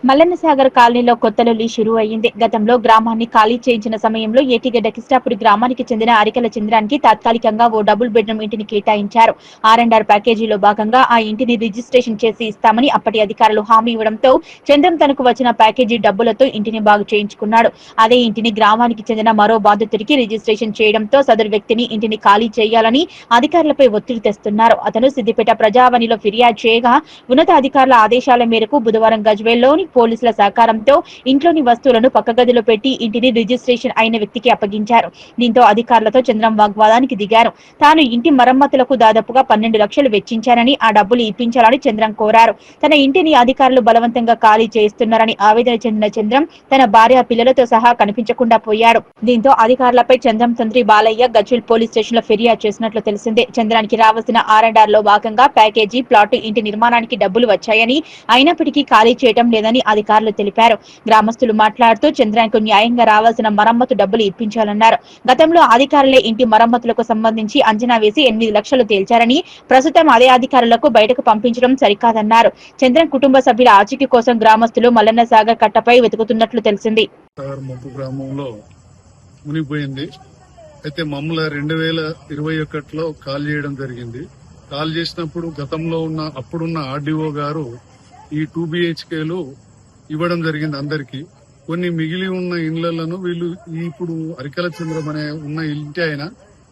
మల్లన్న సాగర్ కాలనీలో కొత్త లొల్లి షురూ అయింది. గతంలో గ్రామాన్ని ఖాళీ చేయించిన సమయంలో ఏటిగడ్డ కిస్టాపురి గ్రామానికి చెందిన అరికల చంద్రానికి తాత్కాలికంగా ఓ డబుల్ బెడ్రూమ్ ఇంటిని కేటాయించారు. R&R ప్యాకేజీలో భాగంగా ఆ ఇంటిని రిజిస్ట్రేషన్ చేసి ఇస్తామని అప్పటి అధికారులు హామీ ఇవ్వడంతో చంద్రం తనకు వచ్చిన ప్యాకేజీ డబ్బులతో ఇంటిని బాగు చేయించుకున్నాడు. అదే ఇంటిని గ్రామానికి చెందిన మరో బాధితుడికి రిజిస్ట్రేషన్ చేయడంతో సదరు వ్యక్తిని ఇంటిని ఖాళీ చేయాలని అధికారులపై ఒత్తిడి తెస్తున్నారు. అతను సిద్దిపేట ప్రజావాణిలో ఫిర్యాదు చేయగా ఉన్నతాధికారుల ఆదేశాల మేరకు బుధవారం గజ్వేల్లోని పోలీసుల సహకారంతో ఇంట్లోని వస్తువులను పక్క గదిలో పెట్టి ఇంటిని రిజిస్ట్రేషన్ అయిన వ్యక్తికి అప్పగించారు. దీంతో అధికారులతో చంద్రం వాగ్వాదానికి దిగారు. తాను ఇంటి మరమ్మతులకు దాదాపుగా 12 లక్షలు వెచ్చించానని ఆ డబ్బులు ఇప్పించాలని చంద్రం కోరారు. తన ఇంటిని అధికారులు బలవంతంగా ఖాళీ చేయిస్తున్నారని ఆవేదన చెందిన చంద్రం తన భార్య పిల్లలతో సహా కనిపించకుండా పోయాడు. దీంతో అధికారులపై చంద్రం తండ్రి బాలయ్య గజ్వేల్ పోలీస్ స్టేషన్ లో ఫిర్యాదు చేసినట్లు తెలిసిందే. చంద్రానికి రావాల్సిన R&R లో భాగంగా ప్యాకేజీ ప్లాట్ ఇంటి నిర్మాణానికి డబ్బులు వచ్చాయని అయినప్పటికీ ఖాళీ చేయడం లేదని అధికారులు తెలిపారు. గ్రామస్తులు మాట్లాడుతూ చంద్రానికి న్యాయంగా రావాల్సిన మరమ్మతు డబ్బులు ఇప్పించాలన్నారు. గతంలో అధికారులే ఇంటి మరమ్మతులకు సంబంధించి అంచనా వేసి 8 లక్షలు తేల్చారని ప్రస్తుతం అదే అధికారులకు బయటకు పంపించడం సరికాదన్నారు. చంద్రం కుటుంబ సభ్యుల ఆచూకీ కోసం గ్రామస్తులు మల్లన్న సాగర్ కట్టపై వెతుకుతున్నట్లు తెలిసింది. అయితే మమ్మల్ని 2021లో కాల్ చేయడం జరిగింది. కాల్ చేసినప్పుడు గతంలో అప్పుడున్న ఆర్డీఓ గారు ఈ 2 BHKలు ఇవ్వడం జరిగింది అందరికి. కొన్ని మిగిలి ఉన్న ఇండ్లను వీళ్ళు ఇప్పుడు అరికల చంద్రం అనే ఉన్న ఇంటి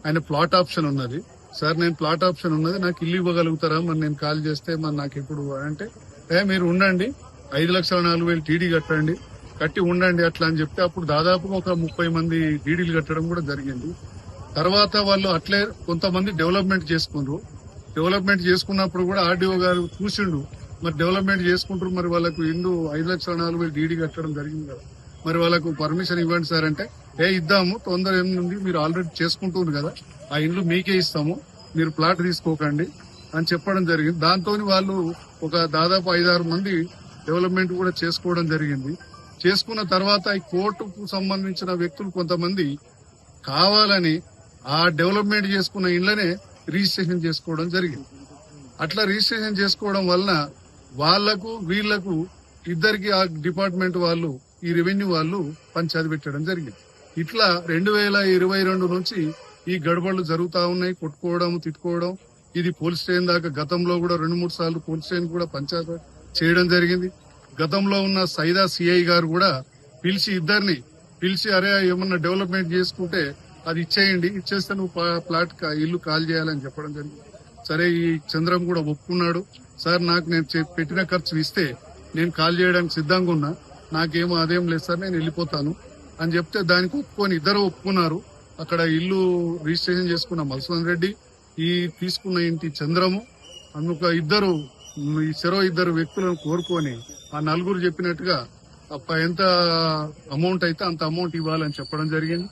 ఆయన ప్లాట్ ఆప్షన్ ఉన్నది. సార్ నేను ప్లాట్ ఆప్షన్ ఉన్నది, నాకు ఇల్లు ఇవ్వగలుగుతారా, మరి నేను కాల్ చేస్తే మరి నాకు ఇప్పుడు అంటే మీరు ఉండండి 5,04,000 టీడీ కట్టి ఉండండి అట్లా అని చెప్తే అప్పుడు దాదాపుగా ఒక 30 మంది డీడీలు కట్టడం కూడా జరిగింది. తర్వాత వాళ్ళు అట్లే కొంతమంది డెవలప్మెంట్ చేసుకున్నారు. డెవలప్మెంట్ చేసుకున్నప్పుడు కూడా ఆర్డీఓ గారు చూసిండు, మరి డెవలప్మెంట్ చేసుకుంటారు, మరి వాళ్ళకు ఇల్లు 5,04,000 డీడీ కట్టడం జరిగింది కదా, మరి వాళ్ళకు పర్మిషన్ ఇవ్వండి సార్ అంటే ఇద్దాము, తొందర ఏముంది, మీరు ఆల్రెడీ చేసుకుంటున్నారు కదా, ఆ ఇల్లు మీకే ఇస్తాము, మీరు ప్లాట్ తీసుకోకండి అని చెప్పడం జరిగింది. దాంతో వాళ్ళు ఒక దాదాపు 5-6 మంది డెవలప్మెంట్ కూడా చేసుకోవడం జరిగింది. చేసుకున్న తర్వాత ఈ కోర్టుకు సంబంధించిన వ్యక్తులు కొంతమంది కావాలని ఆ డెవలప్మెంట్ చేసుకున్న ఇళ్లనే రిజిస్ట్రేషన్ చేసుకోవడం జరిగింది. అట్లా రిజిస్ట్రేషన్ చేసుకోవడం వలన వాళ్లకు వీళ్లకు ఇద్దరికి ఆ డిపార్ట్మెంట్ వాళ్ళు ఈ రెవెన్యూ వాళ్ళు పంచాయతీ పెట్టడం జరిగింది. ఇట్లా 2022 నుంచి ఈ గడబడులు జరుగుతా ఉన్నాయి. కొట్టుకోవడం, తిట్టుకోవడం. ఇది పోలీస్ స్టేషన్ దాకా గతంలో కూడా 2-3 సార్లు పోలీస్ స్టేషన్ కూడా పంచాయతీ చేయడం జరిగింది. గతంలో ఉన్న సైదా సిఐ గారు కూడా ఇద్దరిని పిలిచి అరే ఏమన్నా డెవలప్మెంట్ చేసుకుంటే అది ఇచ్చేయండి, ఇచ్చేస్తే నువ్వు ప్లాట్ ఇల్లు కాల్ చేయాలని చెప్పడం జరిగింది. సరే ఈ చంద్రం కూడా ఒప్పుకున్నాడు. సార్ నాకు నేను పెట్టిన ఖర్చు ఇస్తే నేను కాల్ చేయడానికి సిద్ధంగా ఉన్నా, నాకేమో అదేం లేదు సార్, నేను వెళ్ళిపోతాను అని చెప్తే దానికి ఒప్పుకొని ఇద్దరు ఒప్పుకున్నారు. అక్కడ ఇల్లు రిజిస్ట్రేషన్ చేసుకున్న మధుసూదన్ రెడ్డి, ఈ తీసుకున్న ఇంటి చంద్రము, అందుకు ఇద్దరు వ్యక్తులను కోరుకొని ఆ నలుగురు చెప్పినట్టుగా ఎంత అమౌంట్ అయితే అంత అమౌంట్ ఇవ్వాలని చెప్పడం జరిగింది.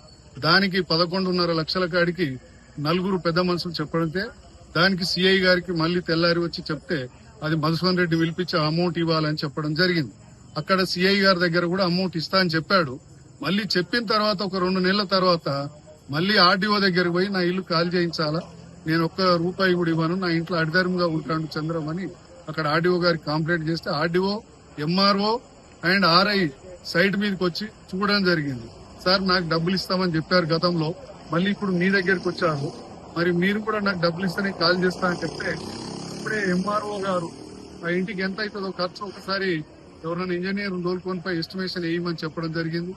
దానికి 11.5 లక్షల కాడికి నలుగురు పెద్ద మనుషులు చెప్పడంతో దానికి సిఐ గారికి మళ్లీ తెల్లారి వచ్చి చెప్తే అది మధుసూదన్ రెడ్డి పిలిపించి అమౌంట్ ఇవ్వాలని చెప్పడం జరిగింది. అక్కడ సిఐ గారి దగ్గర కూడా అమౌంట్ ఇస్తా అని చెప్పాడు. మళ్లీ చెప్పిన తర్వాత ఒక 2 నెలల తర్వాత మళ్లీ ఆర్డీఓ దగ్గరకు పోయి నా ఇల్లు కాల్ చేయించాలా, నేను ₹1 కూడా ఇవ్వను, నా ఇంట్లో అడిధర్మంగా ఉంటాడు చంద్రం అని అక్కడ ఆర్డీఓ గారికి కంప్లైంట్ చేస్తే RDO, MRO and RI site మీదకి వచ్చి చూడడం జరిగింది. సార్ నాకు డబ్బులు ఇస్తామని చెప్పారు గతంలో, మళ్ళీ ఇప్పుడు మీ దగ్గరికి వచ్చారు, మరి మీరు కూడా నాకు డబ్బులు ఇస్తానే కాల్ చేస్తా అని చెప్తే ఇప్పుడే ఎంఆర్ఓ గారు ఆ ఇంటికి ఎంత అవుతుందో ఖర్చు ఒకసారి ఎవరైనా ఇంజనీర్ దోలుకొనిపై ఎస్టిమేషన్ వేయమని చెప్పడం జరిగింది.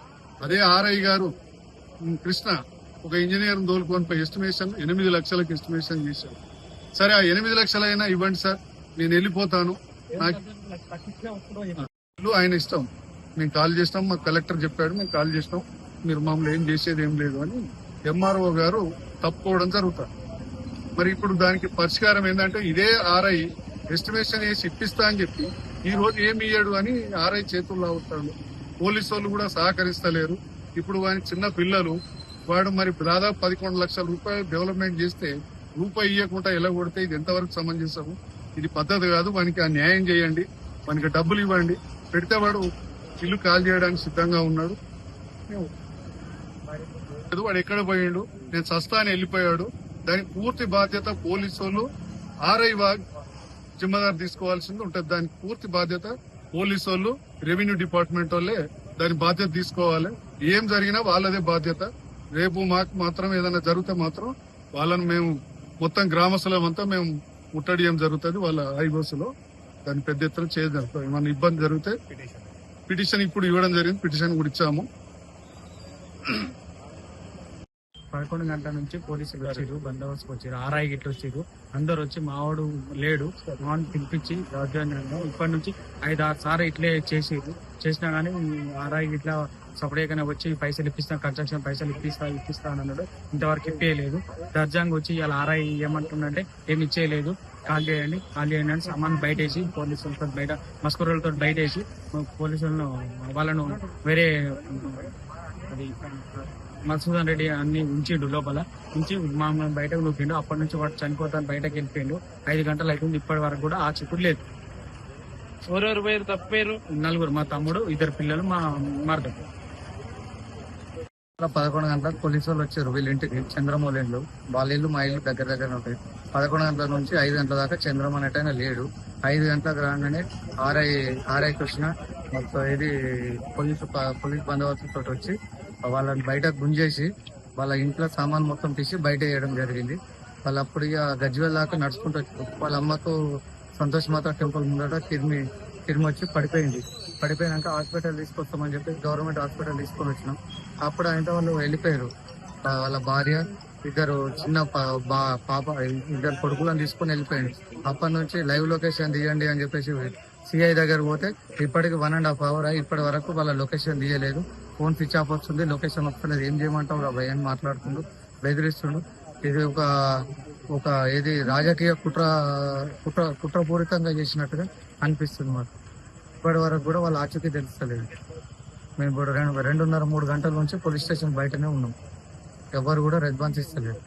అదే ఆర్ఐ గారు కృష్ణ ఒక ఇంజనీర్ దోలుకొనిపై ఎస్టిమేషన్ 8 లక్షలకు ఎస్టిమేషన్ చేశారు. సరే ఆ 8 లక్షలైనా ఇవ్వండి సార్, నేను వెళ్ళిపోతాను, ఆయన ఇష్టం, మేము కాల్ చేస్తాం, మాకు కలెక్టర్ చెప్పాడు, మేము కాల్ చేస్తాం, మీరు మమ్మల్ని ఏం చేసేది ఏం లేదు అని ఎంఆర్ఓ గారు తప్పుకోవడం జరుగుతుంది. మరి ఇప్పుడు దానికి పరిష్కారం ఏంటంటే ఇదే ఆర్ఐ ఎస్టిమేషన్ వేసి ఇప్పిస్తా అని చెప్పి ఈ రోజు ఏమి ఇయ్యాడు అని ఆర్ఐ చేతుల్లో అవుతాడు. పోలీసు వాళ్ళు కూడా సహకరిస్తలేరు. ఇప్పుడు వాని చిన్న పిల్లలు, వాడు మరి దాదాపు 11 లక్షల రూపాయలు డెవలప్మెంట్ చేస్తే రూపాయి ఇవ్వకుండా ఎలా కొడితే ఇది ఎంతవరకు సమంజసము? ఇది పద్ధతి కాదు. వానికి ఆ న్యాయం చేయండి, వానికి డబ్బులు ఇవ్వండి, పెడితే వాడు ఇల్లు కాల్ చేయడానికి సిద్ధంగా ఉన్నాడు. వాడు ఎక్కడ పోయిండు, నేను సస్తా అని వెళ్ళిపోయాడు. దానికి పూర్తి బాధ్యత పోలీసు వాళ్ళు, ఆర్ఐ జిమ్మదారు తీసుకోవాల్సింది ఉంటుంది. దానికి పూర్తి బాధ్యత పోలీసు వాళ్ళు రెవెన్యూ డిపార్ట్మెంట్ వాళ్ళే దాని బాధ్యత తీసుకోవాలి. ఏం జరిగినా వాళ్ళదే బాధ్యత. రేపు మాకు మాత్రం ఏదైనా జరిగితే మాత్రం వాళ్ళని మేము మొత్తం గ్రామస్తులమంతా మేము ముట్టడియం జరుగుతుంది వాళ్ళ హైబోసులో. దాన్ని పెద్ద ఎత్తున చేయడం ఏమన్నా ఇబ్బంది జరిగితే పిటిషన్ ఇప్పుడు ఇవ్వడం జరిగింది. పిటిషన్ కూడా ఇచ్చాము. 11 గంటల నుంచి పోలీసులు వచ్చారు, బందోబస్తుకు వచ్చారు, ఆర్ఐ గిట్లు వచ్చారు. అందరు వచ్చి మావాడు లేడు, మావాడిని పిలిపించి దౌర్జన్యంగా ఇప్పటి నుంచి 5-6 సార్లు ఇట్లే చేసినా గానీ ఆర్ఐ గిట్లా సపరేట్గానే వచ్చి పైసలు ఇప్పిస్తాం, కన్స్ట్రక్షన్ పైసలు ఇప్పిస్తా అని అన్నాడు. ఇంతవరకు ఇప్పేయలేదు. దర్జాంగా వచ్చి ఇలా ఆర్ఐ ఏమంటుందంటే ఏమి ఇచ్చేయలేదు, కాల్ చేయండి అని సామాన్ బయటేసి పోలీసులతో బయట మస్కూరులతో బయటేసి పోలీసులను వాళ్ళను వేరే అది మధుసూదన్ రెడ్డి అన్ని ఉంచిండు, లోపల ఉంచి మమ్మల్ని బయటకు నూపిండు. అప్పటి నుంచి వాడు చనిపోతాను బయటకు వెళ్ళిపోయిండు. 5 గంటలు అవుతుంది, ఇప్పటి వరకు కూడా ఆ చిక్కుడు లేదు. ఎవరెవరు పేరు తప్పేరు? 4, మా తమ్ముడు, 2 పిల్లలు, మా మరద. 11 గంటలకు పోలీసు వాళ్ళు వచ్చారు వీళ్ళ ఇంటికి, చంద్రమౌళి ఇల్లు. వాళ్ళ ఇల్లు మా ఇల్లు దగ్గర ఉంటాయి. 11 గంటల నుంచి 5 గంటల దాకా చంద్రమ అనేటైనా లేడు. 5 గంటలకు రాగానే ఆర్ఐ కృష్ణ మొత్తం ఇది పోలీస్ బందోబస్తు తోటి వచ్చి వాళ్ళని బయట గుంజేసి వాళ్ళ ఇంట్లో సామాన్ మొత్తం తీసి బయట వేయడం జరిగింది. వాళ్ళు అప్పుడు ఇక గజ్వేల్ దాకా నడుచుకుంటూ వచ్చారు. వాళ్ళ అమ్మతో సంతోష్ మాత టెంపుల్ ముందట తిరిమి వచ్చి పడిపోయింది. పడిపోయినాక హాస్పిటల్ తీసుకొస్తామని చెప్పి గవర్నమెంట్ హాస్పిటల్ తీసుకొని వచ్చినాం. అప్పుడు ఆయన వాళ్ళు వెళ్ళిపోయారు. వాళ్ళ భార్య, 2 చిన్న పాప, 2 కొడుకులను తీసుకొని వెళ్ళిపోయింది. అప్పటి నుంచి లైవ్ లొకేషన్ తీయండి అని చెప్పేసి సిఐ దగ్గర పోతే ఇప్పటికి 1.5 hour ఇప్పటి వరకు వాళ్ళ లొకేషన్ తీయలేదు. ఫోన్ స్విచ్ ఆఫ్ వస్తుంది, లొకేషన్ వస్తుంది. ఏం చేయమంటావు రా భయ్ అని మాట్లాడుతుండు, బెదిరిస్తుండు. ఇది ఒక ఏది రాజకీయ కుట్రపూరితంగా చేసినట్టుగా అనిపిస్తుంది మాకు. ఇప్పటి వరకు కూడా వాళ్ళ ఆచూకీ తెలుస్తలేదు. మేము ఇప్పుడు 2.5-3 గంటల నుంచి పోలీస్ స్టేషన్ బయటనే ఉన్నాం. ఎవరు కూడా రెస్పాన్స్ ఇస్తలేదు.